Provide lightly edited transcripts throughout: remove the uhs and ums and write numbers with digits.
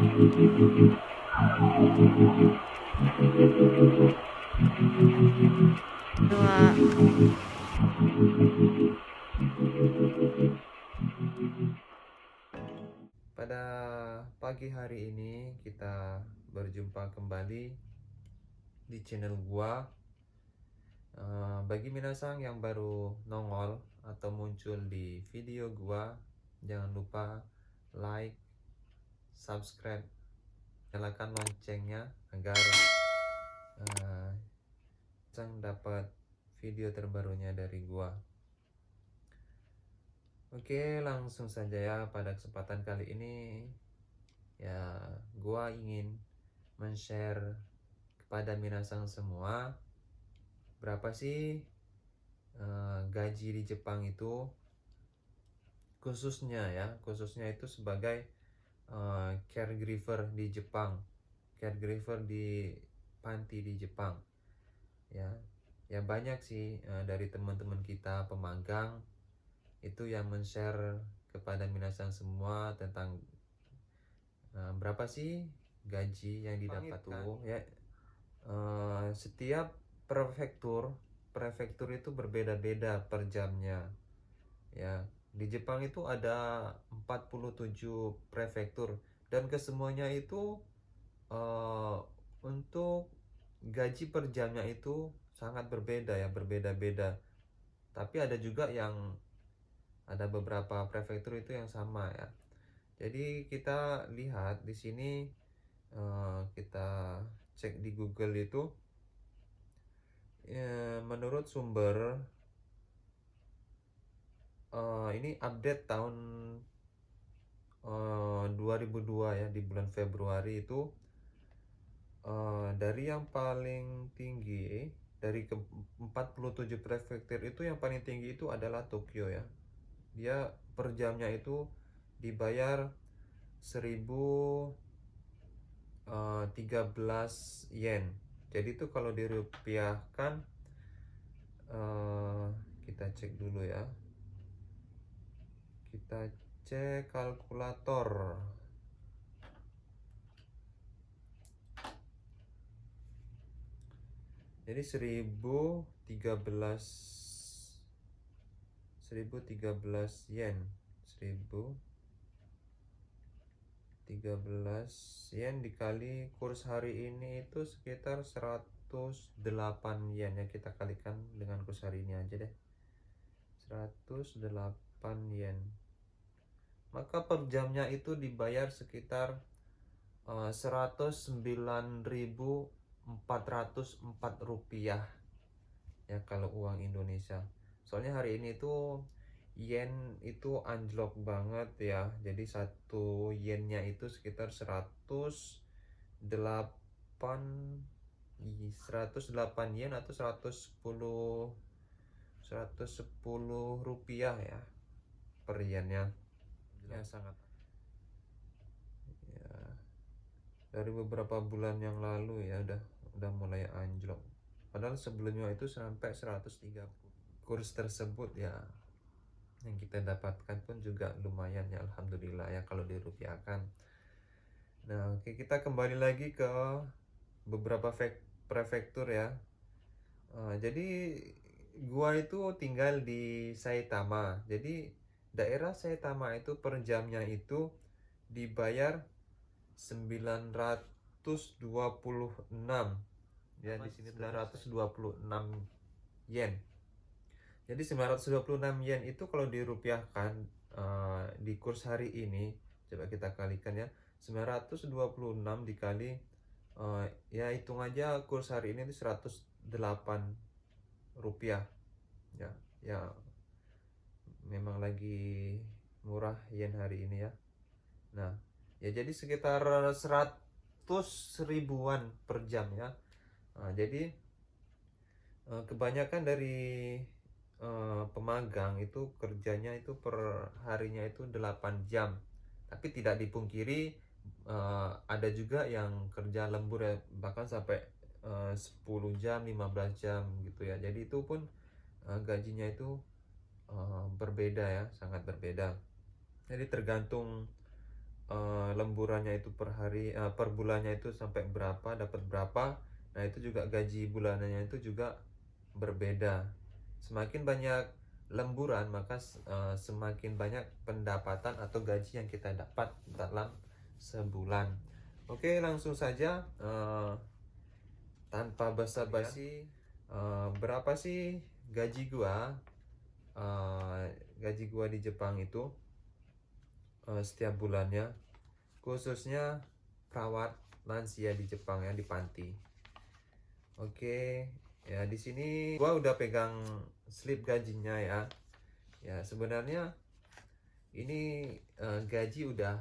Pada pagi hari ini kita berjumpa kembali di channel gua. Bagi minasang yang baru nongol atau muncul di video gua, jangan lupa like, subscribe, nyalakan loncengnya agar sang dapat video terbarunya dari gua. Oke, langsung saja ya. Pada kesempatan kali ini ya gua ingin men-share kepada minasang semua berapa sih gaji di Jepang itu, khususnya itu sebagai caregiver di Jepang, caregiver di panti di Jepang. Ya banyak sih dari teman-teman kita pemagang itu yang men-share kepada minasang semua tentang berapa sih gaji yang didapat tuh ya. Setiap prefektur itu berbeda-beda per jamnya ya. Di Jepang itu ada 47 prefektur dan kesemuanya itu untuk gaji per jamnya itu sangat berbeda ya, berbeda-beda. Tapi ada juga yang ada beberapa prefektur itu yang sama ya. Jadi kita lihat di sini, kita cek di Google itu ya, menurut sumber ini update tahun 2002 ya, di bulan Februari itu dari yang paling tinggi dari ke 47 prefektur itu yang paling tinggi itu adalah Tokyo ya. Dia per jamnya itu dibayar 1013 yen. Jadi itu kalau dirupiahkan, kita cek dulu ya. Kita cek kalkulator. Jadi 1013 yen. 1013 yen dikali kurs hari ini itu sekitar 108 yen ya. Kita kalikan dengan kurs hari ini aja deh. 108 yen. Maka per jamnya itu dibayar sekitar 109.404 rupiah ya kalau uang Indonesia. Soalnya hari ini tuh yen itu anjlok banget ya. Jadi satu yennya itu sekitar 108 yen atau 110 rupiah ya per yennya. Ya sangat ya, dari beberapa bulan yang lalu ya udah mulai anjlok. Padahal sebelumnya itu sampai 130. Kurs tersebut ya yang kita dapatkan pun juga lumayan ya, alhamdulillah ya kalau dirupiahkan. Nah, oke, kita kembali lagi ke beberapa prefektur ya. Jadi gua itu tinggal di Saitama. Jadi daerah Saitama itu per jamnya itu dibayar 926 ya. Di sini 926 yen. Jadi 926 yen itu kalau dirupiahkan di kurs hari ini, coba kita kalikan ya. 926 dikali ya hitung aja kurs hari ini itu 108 rupiah ya. Ya memang lagi murah yen hari ini ya. Nah, ya jadi sekitar 100 ribuan per jam ya. Jadi kebanyakan dari pemagang itu kerjanya itu per harinya itu 8 jam. Tapi tidak dipungkiri ada juga yang kerja lembur ya, bahkan sampai 10 jam, 15 jam gitu ya. Jadi itu pun gajinya itu berbeda ya, sangat berbeda. Jadi tergantung lemburannya itu per hari, per bulannya itu sampai berapa, dapat berapa. Nah itu juga gaji bulanannya itu juga berbeda. Semakin banyak lemburan, maka semakin banyak pendapatan atau gaji yang kita dapat dalam sebulan. Oke, langsung saja, tanpa basa-basi, berapa sih gaji gua? Gaji gua di Jepang itu setiap bulannya, khususnya perawat lansia di Jepang ya, di panti. Oke, ya di sini gua udah pegang slip gajinya ya. Ya sebenarnya ini gaji udah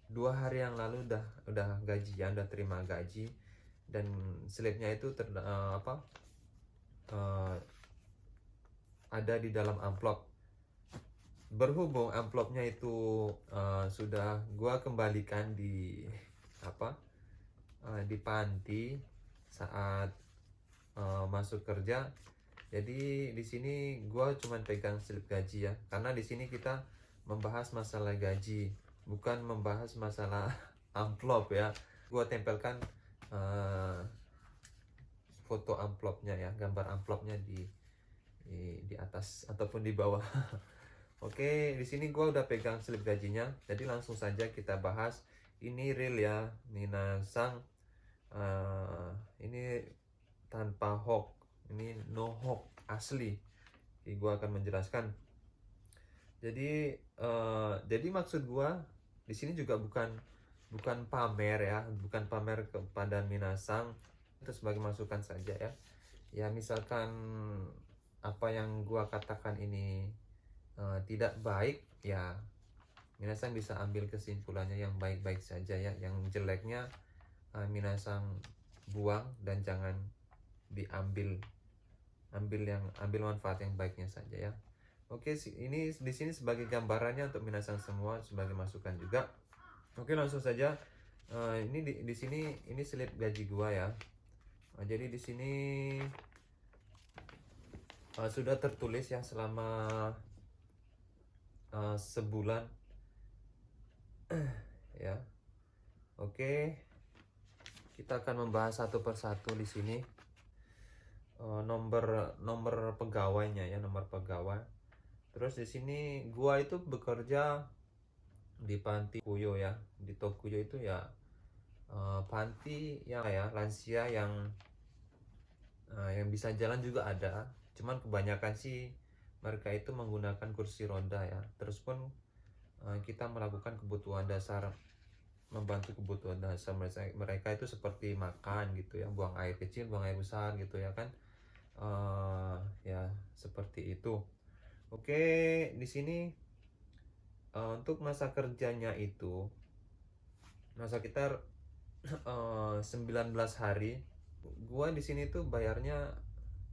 2 hari yang lalu udah gajian, udah terima gaji, dan slipnya itu ada di dalam amplop. Berhubung amplopnya itu sudah gua kembalikan di di panti saat masuk kerja, jadi di sini gua cuman pegang slip gaji ya, karena di sini kita membahas masalah gaji, bukan membahas masalah amplop ya. Gua tempelkan foto amplopnya ya, gambar amplopnya di atas ataupun di bawah. Oke, di sini gua udah pegang slip gajinya, jadi langsung saja kita bahas. Ini real ya, Minasang. Ini tanpa hoax, ini no hoax, asli. Jadi gua akan menjelaskan. Jadi maksud gua di sini juga bukan pamer ya, bukan pamer kepada Minasang, itu sebagai masukan saja ya. Ya misalkan apa yang gua katakan ini tidak baik ya, Minasang bisa ambil kesimpulannya yang baik-baik saja ya. Yang jeleknya Minasang buang dan jangan diambil, ambil manfaat yang baiknya saja ya. Oke, ini di sini sebagai gambarannya untuk Minasang semua, sebagai masukan juga. Oke, langsung saja. Ini di sini ini slip gaji gua ya. Jadi di sini sudah tertulis ya selama sebulan ya. Oke, kita akan membahas satu persatu di sini. Nomor pegawainya ya, nomor pegawai. Terus di sini gua itu bekerja di panti Tokuyo ya. Di Tokuyo itu ya panti yang ya lansia yang bisa jalan juga ada. Cuman kebanyakan sih mereka itu menggunakan kursi roda ya. Terus pun kita melakukan kebutuhan dasar, membantu kebutuhan dasar mereka itu seperti makan gitu ya, buang air kecil, buang air besar gitu ya kan. Ya seperti itu. Oke, di sini untuk masa kerjanya itu sekitar 19 hari. Gua di sini tuh bayarnya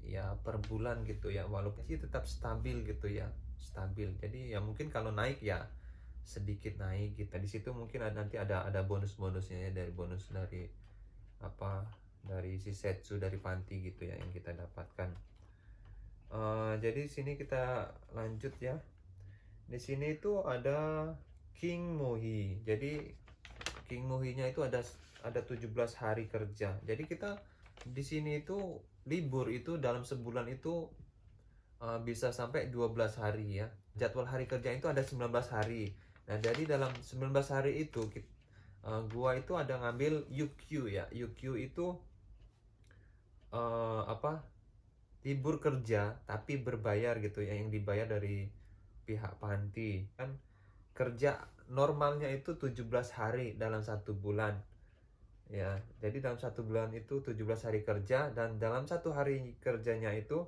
ya per bulan gitu ya, walaupun sih tetap stabil gitu ya, stabil. Jadi ya mungkin kalau naik ya sedikit naik gitu. Di situ mungkin nanti ada bonus-bonusnya ya, dari si setsu dari panti gitu ya yang kita dapatkan. Jadi sini kita lanjut ya. Di sini itu ada King Mohi. Jadi King Mohi-nya itu ada 17 hari kerja. Jadi kita di sini itu libur itu dalam sebulan itu bisa sampai 12 hari ya. Jadwal hari kerja itu ada 19 hari. Nah, dari dalam 19 hari itu gua itu ada ngambil UQ ya. UQ itu libur kerja tapi berbayar gitu ya, yang dibayar dari pihak panti. Kan kerja normalnya itu 17 hari dalam satu bulan ya. Jadi dalam satu bulan itu 17 hari kerja, dan dalam satu hari kerjanya itu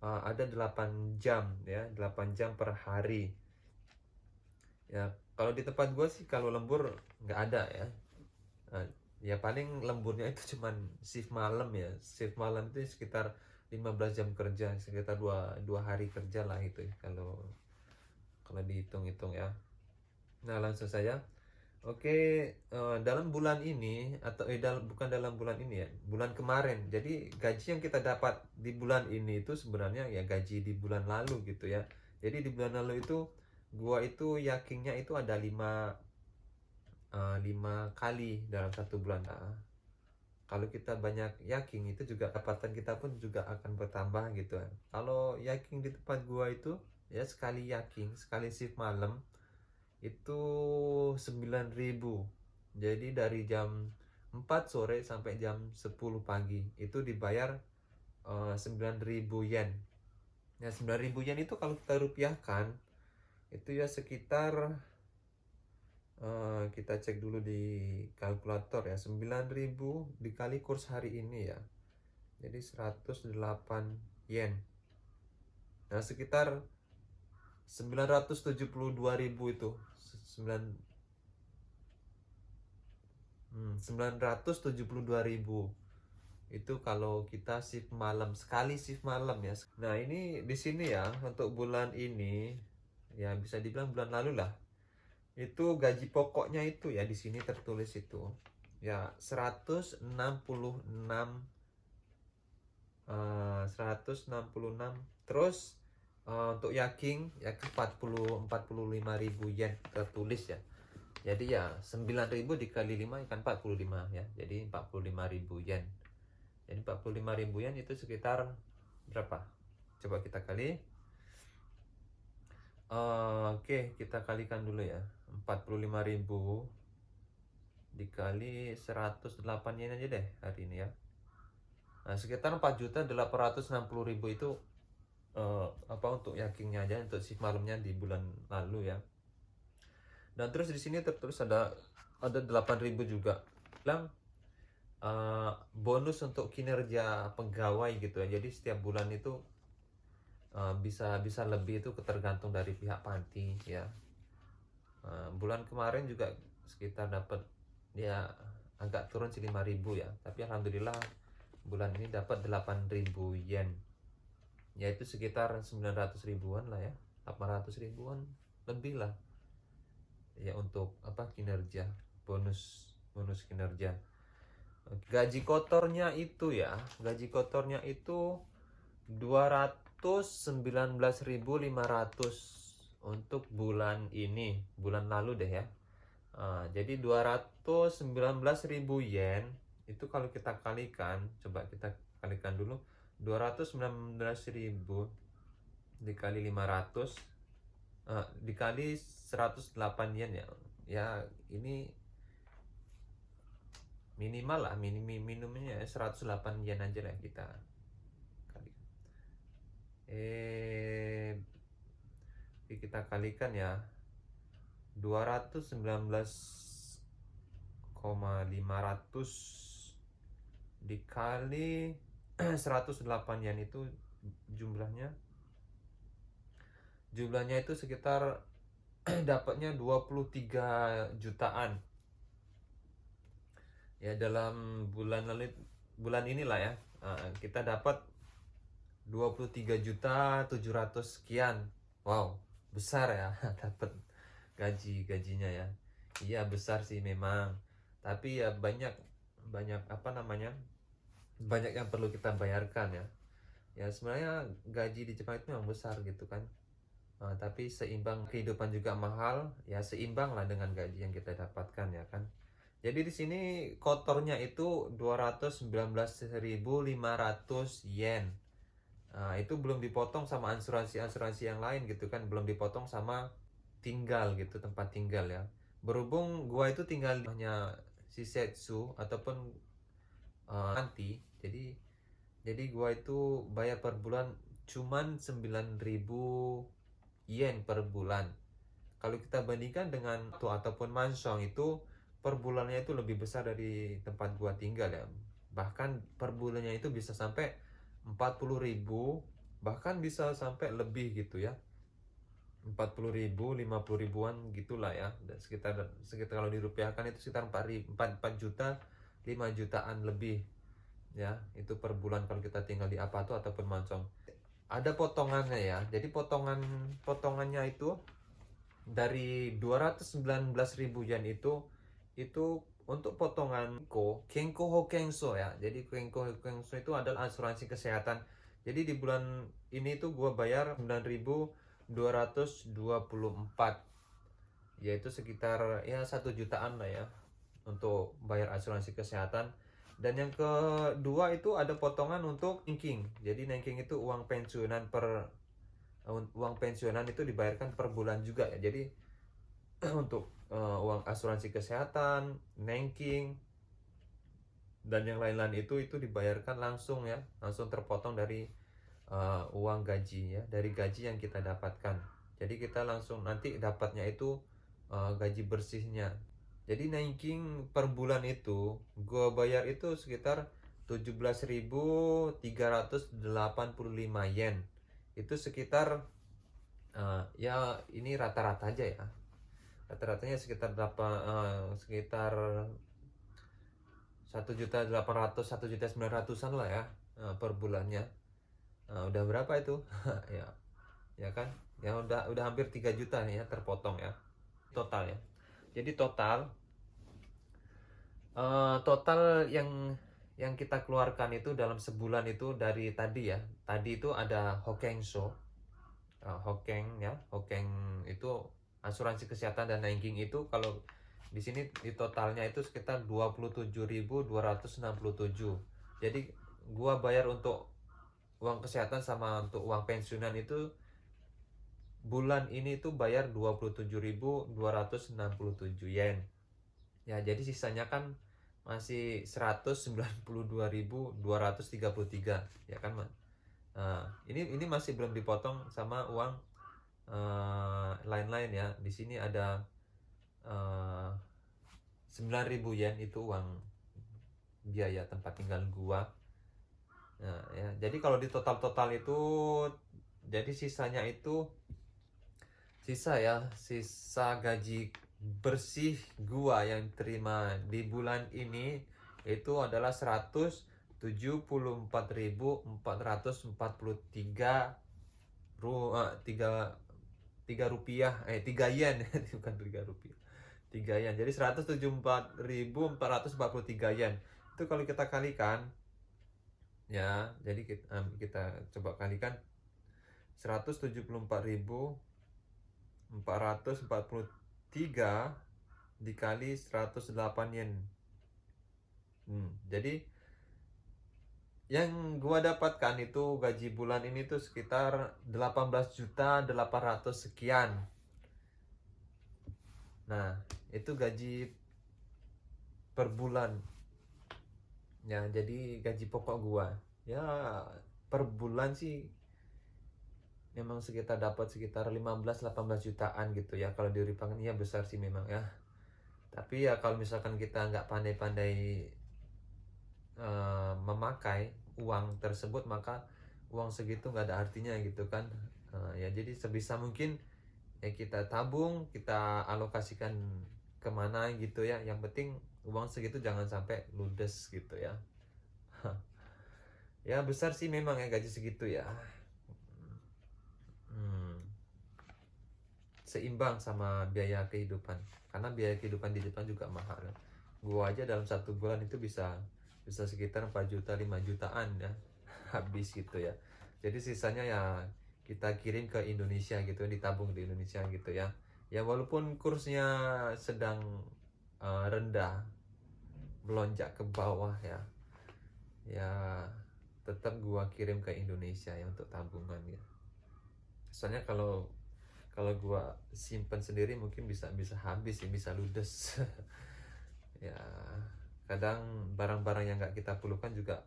ada 8 jam ya, 8 jam per hari ya. Kalau di tempat gue sih kalau lembur nggak ada ya. Ya paling lemburnya itu cuman shift malam ya. Shift malam itu sekitar 15 jam kerja, sekitar 2 hari kerja lah itu ya, kalau dihitung-hitung ya. Nah langsung saja. Oke, dalam bulan ini atau bukan dalam bulan ini ya, bulan kemarin. Jadi gaji yang kita dapat di bulan ini itu sebenarnya ya gaji di bulan lalu gitu ya. Jadi di bulan lalu itu gua itu yakinnya itu ada 5 kali dalam 1 bulan. Kalau kita banyak yaking itu juga pendapatan kita pun juga akan bertambah gitu kan. Kalau yaking di tempat gua itu ya sekali yaking, sekali shift malam itu 9.000. Jadi dari jam 4 sore sampai jam 10 pagi itu dibayar 9.000 yen. Ya 9.000 yen itu kalau kita rupiahkan itu ya sekitar kita cek dulu di kalkulator ya, 9.000 dikali kurs hari ini ya, jadi 108 yen. Nah sekitar 972.000 itu 972.000 itu kalau kita shift malam, sekali shift malam ya. Nah ini di sini ya untuk bulan ini ya bisa dibilang bulan lalu lah, itu gaji pokoknya itu ya di sini tertulis itu ya 166 terus untuk yaking ya 45.000 yen tertulis ya. Jadi ya 9.000 dikali 5 kan 45 ya. Jadi 45.000 yen. Jadi 45.000 yen itu sekitar berapa? Coba kita kali. Oke, kita kalikan dulu ya. 45.000 dikali 108 yen aja deh hari ini ya. Nah, sekitar 4.860.000 itu untuk yakingnya aja, untuk shift malamnya di bulan lalu ya. Dan terus di sini tertulis ada 8.000 juga. Bilang bonus untuk kinerja pegawai gitu ya. Jadi setiap bulan itu bisa lebih, itu tergantung dari pihak panti ya. Bulan kemarin juga sekitar dapat ya agak turun 5.000 ya, tapi alhamdulillah bulan ini dapat 8.000 yen, yaitu sekitar 900 ribuan lah ya, 800 ribuan lebih lah ya untuk kinerja, bonus kinerja. Gaji kotornya itu 219.500 untuk bulan ini, bulan lalu deh ya. Jadi 219.000 yen itu kalau kita kalikan, coba kita kalikan dulu, 219.000 dikali 500 dikali 108 yen ya. Ya ini minimal lah, minimumnya 108 yen aja lah kita kalikan. Kita kalikan ya 219,500 dikali 108 yen itu jumlahnya itu sekitar dapatnya 23 jutaan ya. Dalam bulan inilah ya, kita dapat 23.700.000 sekian. Wow, besar ya dapat gajinya ya. Iya besar sih memang, tapi ya banyak banyak yang perlu kita bayarkan ya. Ya sebenarnya gaji di Jepang itu memang besar gitu kan. Tapi seimbang, kehidupan juga mahal ya, seimbang lah dengan gaji yang kita dapatkan ya kan. Jadi di sini kotornya itu 219.500 yen. Itu belum dipotong sama asuransi yang lain gitu kan, belum dipotong sama tinggal gitu, tempat tinggal ya. Berhubung gua itu tinggal hanya Shisetsu ataupun nanti, jadi gua itu bayar per bulan cuman 9.000 yen per bulan. Kalau kita bandingkan dengan ataupun mansong itu per bulannya itu lebih besar dari tempat gua tinggal ya. Bahkan per bulannya itu bisa sampai 40.000, bahkan bisa sampai lebih gitu ya. 40.000, 50.000-an gitulah ya. Dan sekitar kalau dirupiahkan itu sekitar 4 juta, 5 jutaan lebih ya. Itu per bulan kalau kita tinggal di apato ataupun mansong. Ada potongannya ya. Jadi potongannya itu dari 219.000 yen itu untuk potongan Kenko Hokenso ya. Jadi Kenko Hokenso itu adalah asuransi kesehatan. Jadi di bulan ini tuh gua bayar 9.224 yaitu sekitar ya 1 jutaan lah ya untuk bayar asuransi kesehatan. Dan yang kedua itu ada potongan untuk nanking. Jadi nanking itu uang pensiunan itu dibayarkan per bulan juga ya. Jadi untuk uang asuransi kesehatan, nanking, dan yang lain-lain itu dibayarkan langsung ya, langsung terpotong dari uang gaji ya, dari gaji yang kita dapatkan. Jadi kita langsung nanti dapatnya itu gaji bersihnya. Jadi nanking per bulan itu gue bayar itu sekitar 17.385 yen. Itu sekitar ya ini rata-rata aja ya. Rata-ratanya sekitar 1.800.000 1.900.000 lah ya per bulannya. Udah berapa itu? Ya, ya kan? Ya udah hampir 3 juta nih ya terpotong ya. Total ya. Jadi total yang kita keluarkan itu dalam sebulan itu dari tadi ya. Tadi itu ada Hokensho. Hokeng ya. Hokeng itu asuransi kesehatan dan nanking itu kalau di sini di totalnya itu sekitar 27.267. Jadi gua bayar untuk uang kesehatan sama untuk uang pensiunan itu bulan ini tuh bayar 27.267 yen. Ya, jadi sisanya kan masih 192.233 ya kan, Man? Nah, ini masih belum dipotong sama uang lain-lain ya. Di sini ada 9.000 yen itu uang biaya tempat tinggal gua. Nah, ya, jadi kalau di total itu jadi sisanya itu sisa gaji bersih gua yang terima di bulan ini itu adalah 174.443 rupiah, 3 yen bukan 3 rupiah, 3 yen. Jadi 174.443 yen. Itu kalau kita kalikan ya, jadi kita coba kalikan 174.443 dikali 108 yen. Jadi yang gua dapatkan itu gaji bulan ini tuh sekitar 18.800 sekian. Nah, itu gaji per bulan. Ya, jadi gaji pokok gua. Ya, per bulan sih memang dapat sekitar 15-18 jutaan gitu ya. Kalau diuripkan ya besar sih memang ya. Tapi ya kalau misalkan kita nggak pandai-pandai memakai uang tersebut, maka uang segitu nggak ada artinya gitu kan. Ya jadi sebisa mungkin ya kita tabung, kita alokasikan kemana gitu ya. Yang penting uang segitu jangan sampai ludes gitu ya. Ya besar sih memang ya gaji segitu ya. Seimbang sama biaya kehidupan, karena biaya kehidupan di Jepang juga mahal. Gua aja dalam 1 bulan itu bisa sekitar 4 juta 5 jutaan ya habis gitu ya. Jadi sisanya ya kita kirim ke Indonesia gitu, ditabung di Indonesia gitu ya. Ya walaupun kursnya sedang rendah, melonjak ke bawah ya, ya tetap gua kirim ke Indonesia ya untuk tabungan ya. Soalnya kalau gua simpen sendiri mungkin bisa habis ya, bisa ludes. Ya kadang barang-barang yang nggak kita perlukan juga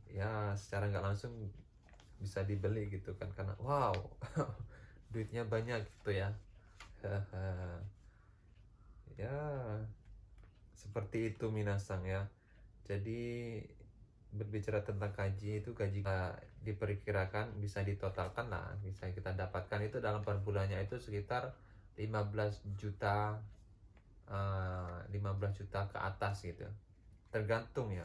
ya secara nggak langsung bisa dibeli gitu kan, karena wow duitnya banyak gitu ya. Ya seperti itu minasang ya. Jadi berbicara tentang gaji itu, gaji diperkirakan bisa ditotalkan lah, bisa kita dapatkan itu dalam per bulannya itu sekitar 15 juta 15 juta ke atas gitu. Tergantung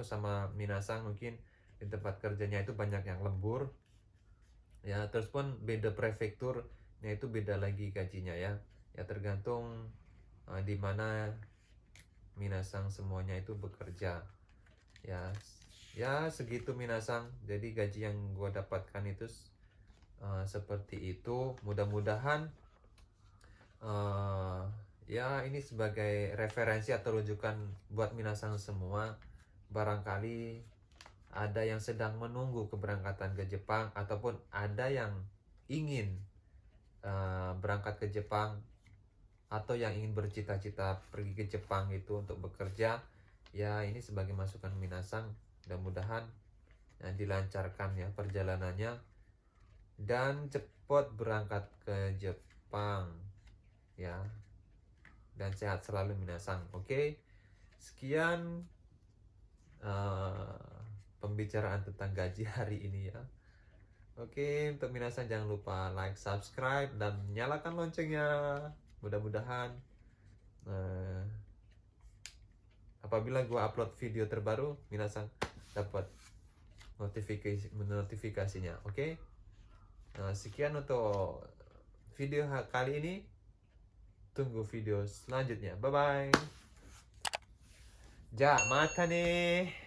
sama minasang, mungkin di tempat kerjanya itu banyak yang lembur ya, terus pun beda prefekturnya itu beda lagi gajinya ya. Ya tergantung di mana minasang semuanya itu bekerja ya segitu minasang. Jadi gaji yang gue dapatkan itu seperti itu. Mudah-mudahan Ya ini sebagai referensi atau rujukan buat minasan semua. Barangkali ada yang sedang menunggu keberangkatan ke Jepang ataupun ada yang ingin berangkat ke Jepang atau yang ingin bercita-cita pergi ke Jepang itu untuk bekerja. Ya ini sebagai masukan minasan, mudah-mudahan dilancarkan ya perjalanannya dan cepat berangkat ke Jepang ya, dan sehat selalu minasan. Oke, sekian pembicaraan tentang gaji hari ini ya. Oke, untuk minasan jangan lupa like, subscribe, dan nyalakan loncengnya. Mudah-mudahan apabila gua upload video terbaru, minasan dapat notifikasinya. Oke, sekian untuk video kali ini. Tunggu video selanjutnya. Bye bye. Ja, mata nih.